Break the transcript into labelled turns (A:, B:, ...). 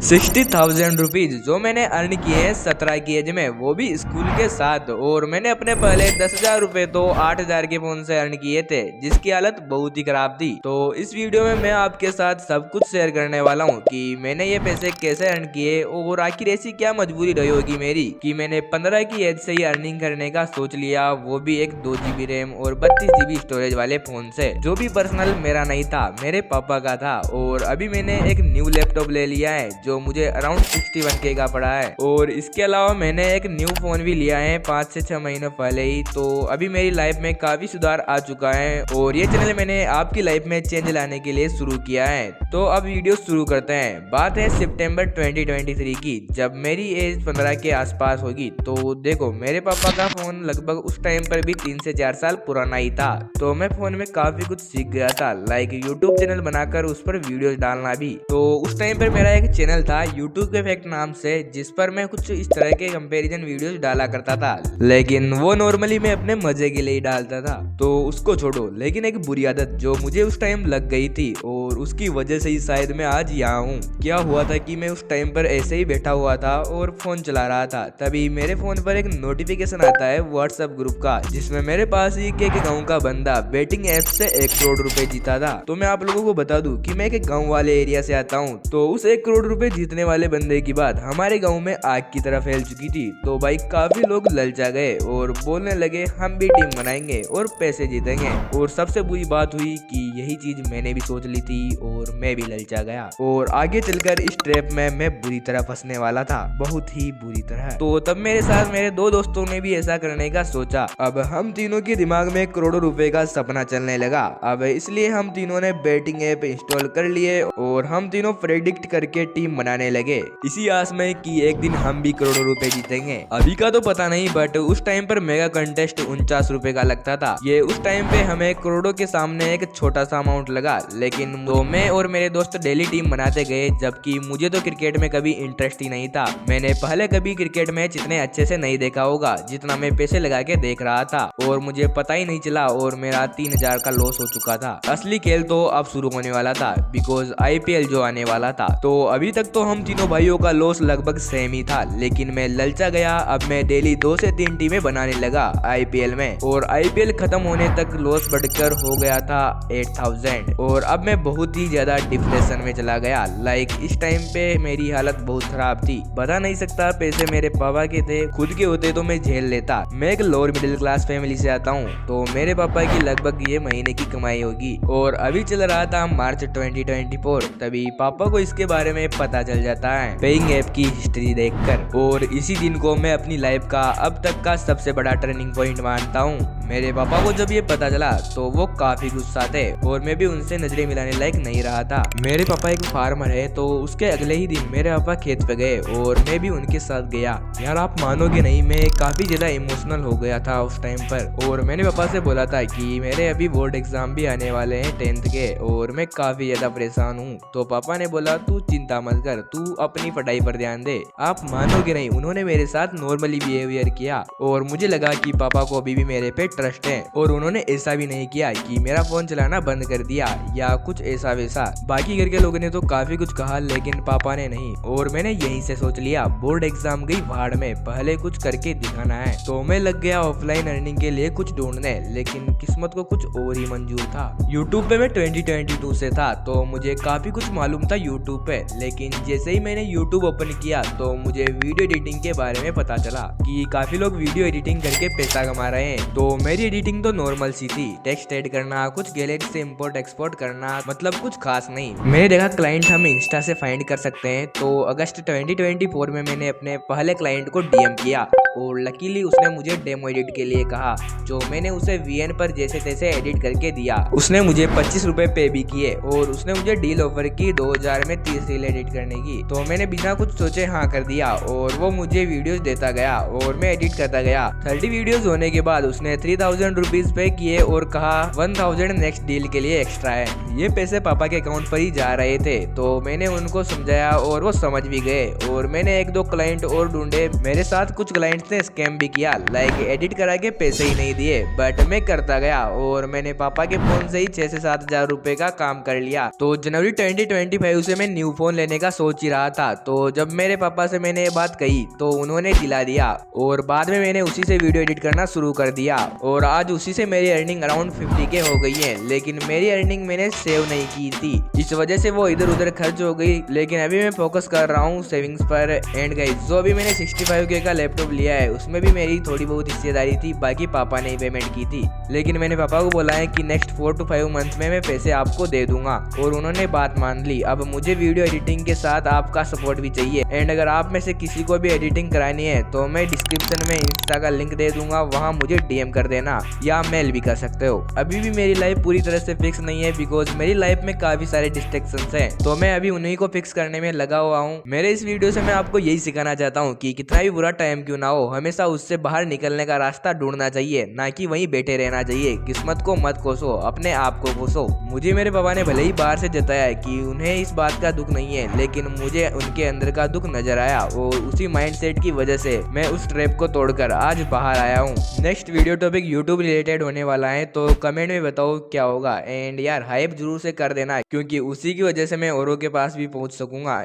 A: 60,000 rupees जो मैंने earn किए हैं 17 की एज में, वो भी स्कूल के साथ। और मैंने अपने पहले 10,000 रुपए तो 8,000 के फोन से अर्न किए थे, जिसकी हालत बहुत ही खराब थी। तो इस वीडियो में मैं आपके साथ सब कुछ शेयर करने वाला हूँ कि मैंने ये पैसे कैसे अर्न किए और आखिर ऐसी क्या मजबूरी रही होगी मेरी कि मैंने 15 की एज से ही अर्निंग करने का सोच लिया, वो भी एक 2 GB रैम और 32 GB स्टोरेज वाले फोन से, जो भी पर्सनल मेरा नहीं था, मेरे पापा का था। और अभी मैंने एक न्यू लैपटॉप ले लिया है जो मुझे अराउंड 61K का पड़ा है। और इसके अलावा मैंने एक न्यू फोन भी लिया है 5 से 6 महीने पहले ही। तो अभी मेरी लाइफ में काफी सुधार आ चुका है और ये चैनल मैंने आपकी लाइफ में चेंज लाने के लिए शुरू किया है। तो अब वीडियो शुरू करते हैं। बात है सितंबर 2023 की, जब मेरी एज 15 के आसपास होगी। तो देखो, मेरे पापा का फोन लगभग उस टाइम पर भी 3 से 4 साल पुराना ही था। तो मैं फोन में काफी कुछ सीख गया था, लाइक यूट्यूब चैनल बनाकर उस पर वीडियोस डालना भी। तो उस टाइम पर मेरा एक चैनल था यूट्यूब इफेक्ट नाम से, जिस पर मैं कुछ इस तरह के कंपैरिजन वीडियोस डाला करता था, लेकिन वो नॉर्मली मैं अपने मजे के लिए ही डालता था। तो उसको छोड़ो, लेकिन एक बुरी आदत जो मुझे उस टाइम लग गई थी और उसकी वजह से ही शायद मैं आज यहाँ हूँ। क्या हुआ था कि मैं उस टाइम पर ऐसे ही बैठा हुआ था और फोन चला रहा था, तभी मेरे फोन पर एक नोटिफिकेशन आता है व्हाट्सएप ग्रुप का, जिसमें मेरे पास ही एक गाँव का बंदा बेटिंग ऐप से 1 करोड़ रुपए जीता था। तो मैं आप लोगों को बता दूं कि मैं एक गाँव वाले एरिया से आता हूँ। तो उस 1 करोड़ रुपए जीतने वाले बंदे की बात हमारे गांव में आग की तरह फैल चुकी थी। तो भाई काफी लोग ललचा गए और बोलने लगे हम भी टीम बनाएंगे और पैसे जीतेंगे। और सबसे बुरी बात हुई कि यही चीज मैंने भी सोच ली थी और मैं भी ललचा गया और आगे चलकर इस ट्रैप में मैं बुरी तरह फंसने वाला था, बहुत ही बुरी तरह। तो तब मेरे साथ मेरे 2 दोस्तों ने भी ऐसा करने का सोचा। अब हम तीनों के दिमाग में करोड़ों रुपए का सपना चलने लगा। अब इसलिए हम तीनों ने बेटिंग ऐप इंस्टॉल कर लिए और हम तीनों प्रेडिक्ट करके टीम बनाने लगे, इसी आस में कि एक दिन हम भी करोड़ों रुपए जीतेंगे। अभी का तो पता नहीं, बट उस टाइम पर मेगा कंटेस्ट 49 रुपए का लगता था। ये उस टाइम पे हमें करोड़ों के सामने एक छोटा सा अमाउंट लगा, लेकिन तो मैं और मेरे दोस्त डेली टीम बनाते गए, जबकि मुझे तो क्रिकेट में कभी इंटरेस्ट ही नहीं था। मैंने पहले कभी क्रिकेट मैच इतने अच्छे से नहीं देखा होगा जितना मैं पैसे लगा के देख रहा था, और मुझे पता ही नहीं चला और मेरा 3,000 का लॉस हो चुका था। असली खेल तो अब शुरू होने वाला था, बिकॉज IPL जो आने वाला था। तो अभी तक तो हम तीनों भाइयों का लॉस लगभग सेम ही था, लेकिन मैं ललचा गया। अब मैं डेली 2 से 3 टीमें बनाने लगा IPL में, और IPL खत्म होने तक लॉस बढ़कर हो गया था 8,000। और अब मैं बहुत ही ज्यादा डिप्रेशन में चला गया। लाइक इस टाइम पे मेरी हालत बहुत खराब थी। बता नहीं सकता, पैसे मेरे पापा के थे, खुद के होते तो मैं झेल लेता। मैं एक लोअर मिडिल क्लास फैमिली से आता हूँ, तो मेरे पापा की लगभग ये महीने की कमाई होगी। और अभी चल रहा था मार्च 2024, तभी पापा को इसके बारे में पता चल जाता है पेइंग ऐप की हिस्ट्री देखकर। और इसी दिन को मैं अपनी लाइफ का अब तक का सबसे बड़ा टर्निंग पॉइंट मानता हूँ। मेरे पापा को जब ये पता चला तो वो काफी गुस्सा थे और मैं भी उनसे नजरें मिलाने लायक नहीं रहा था। मेरे पापा एक फार्मर है, तो उसके अगले ही दिन मेरे पापा खेत पे गए और मैं भी उनके साथ गया। यार आप मानोगे नहीं, मैं काफी ज्यादा इमोशनल हो गया था उस टाइम पर। और मैंने पापा से बोला था कि मेरे अभी बोर्ड एग्जाम भी आने वाले हैं 10th के, और मैं काफी ज्यादा परेशान हूँ। तो पापा ने बोला तू चिंता मत कर, तू अपनी पढ़ाई पर ध्यान दे। आप मानोगे नहीं, उन्होंने मेरे साथ नॉर्मली बिहेवियर किया और मुझे लगा कि पापा को अभी भी मेरे पे ट्रस्ट है। और उन्होंने ऐसा भी नहीं किया कि मेरा फोन चलाना बंद कर दिया या कुछ ऐसा वैसा। बाकी घर के लोगों ने तो काफी कुछ कहा, लेकिन पापा ने नहीं। और मैंने यहीं से सोच लिया बोर्ड एग्जाम गई भाड़ में, पहले कुछ करके दिखाना है। तो मैं लग गया ऑफलाइन अर्निंग के लिए कुछ ढूंढने, लेकिन किस्मत को कुछ और ही मंजूर था। यूट्यूब पे मैं 2022 से था, तो मुझे काफी कुछ मालूम था यूट्यूब पे। लेकिन जैसे ही मैंने यूट्यूब ओपन किया तो मुझे वीडियो एडिटिंग के बारे में पता चला कि काफी लोग वीडियो एडिटिंग करके पैसा कमा रहे हैं। तो मेरी एडिटिंग तो नॉर्मल सी थी, टेक्स्ट ऐड करना, कुछ गैलरी से इंपोर्ट एक्सपोर्ट करना, मतलब कुछ खास नहीं। मैंने देखा क्लाइंट हम इंस्टा से फाइंड कर सकते हैं, तो अगस्त 2024 में मैंने अपने पहले क्लाइंट को DM किया और लकीली उसने मुझे डेमो एडिट के लिए कहा, जो मैंने उसे VN पर जैसे तैसे एडिट करके दिया। उसने मुझे 25 रुपए पे भी किए और उसने मुझे डील ऑफर की 2000 में 30 रील एडिट करने की। तो मैंने बिना कुछ सोचे हाँ कर दिया और वो मुझे वीडियोस देता गया और मैं एडिट करता गया। 30 वीडियोस होने के बाद उसने 3,000 रुपीज पे किए और कहा 1,000 नेक्स्ट डील के लिए एक्स्ट्रा है। ये पैसे पापा के अकाउंट पर ही जा रहे थे। तो मैंने उनको समझाया और वो समझ भी गए और मैंने 1-2 क्लाइंट और ढूंढे। मेरे साथ कुछ क्लाइंट फ्रेंड्स ने स्कैम भी किया, लाइक एडिट करा के पैसे ही नहीं दिए, बट मैं करता गया और मैंने पापा के फोन से ही 6 से 7 हजार रुपए का काम कर लिया। तो जनवरी 2025 से मैं न्यू फोन लेने का सोच ही रहा था। तो जब मेरे पापा से मैंने ये बात कही तो उन्होंने दिला दिया और बाद में मैंने उसी से वीडियो एडिट करना शुरू कर दिया और आज उसी से मेरी अर्निंग अराउंड 50K हो गई है। लेकिन मेरी अर्निंग मैंने सेव नहीं की थी, इस वजह से वो इधर उधर खर्च हो गई। लेकिन अभी मैं फोकस कर रहा हूँ सेविंग्स पर। एंड गाइस, जो अभी मैंने 65K का लैपटॉप लिया है उसमें भी मेरी थोड़ी बहुत हिस्सेदारी थी, बाकी पापा ने पेमेंट की थी। लेकिन मैंने पापा को बोला है कि नेक्स्ट 4 to 5 मंथ में मैं पैसे आपको दे दूंगा और उन्होंने बात मान ली। अब मुझे वीडियो एडिटिंग के साथ आपका सपोर्ट भी चाहिए। एंड अगर आप में से किसी को भी एडिटिंग करानी है तो मैं डिस्क्रिप्शन में इंस्टा का लिंक दे दूंगा, वहाँ मुझे DM कर देना या मेल भी कर सकते हो। अभी भी मेरी लाइफ पूरी तरह से फिक्स नहीं है बिकॉज मेरी लाइफ में काफी सारे डिस्ट्रैक्शंस हैं, तो मैं अभी उन्हीं को फिक्स करने में लगा हुआ हूँ। मेरे इस वीडियो से मैं आपको यही सिखाना चाहता हूँ कि कितना भी बुरा टाइम क्यों ना हो, हमेशा उससे बाहर निकलने का रास्ता ढूंढना चाहिए, ना कि वहीं बैठे रहना चाहिए। किस्मत को मत कोसो, अपने आप को कोसो। मुझे मेरे पापा ने भले ही बाहर से जताया है कि उन्हें इस बात का दुख नहीं है, लेकिन मुझे उनके अंदर का दुख नजर आया और उसी माइंडसेट की वजह से मैं उस ट्रैप को तोड़कर आज बाहर आया हूँ। Next video topic YouTube related होने वाला है, तो कमेंट में बताओ क्या होगा। एंड यार हाइप जरूर से कर देना क्योंकि उसी की वजह से मैं औरों के पास भी पहुंच सकूंगा।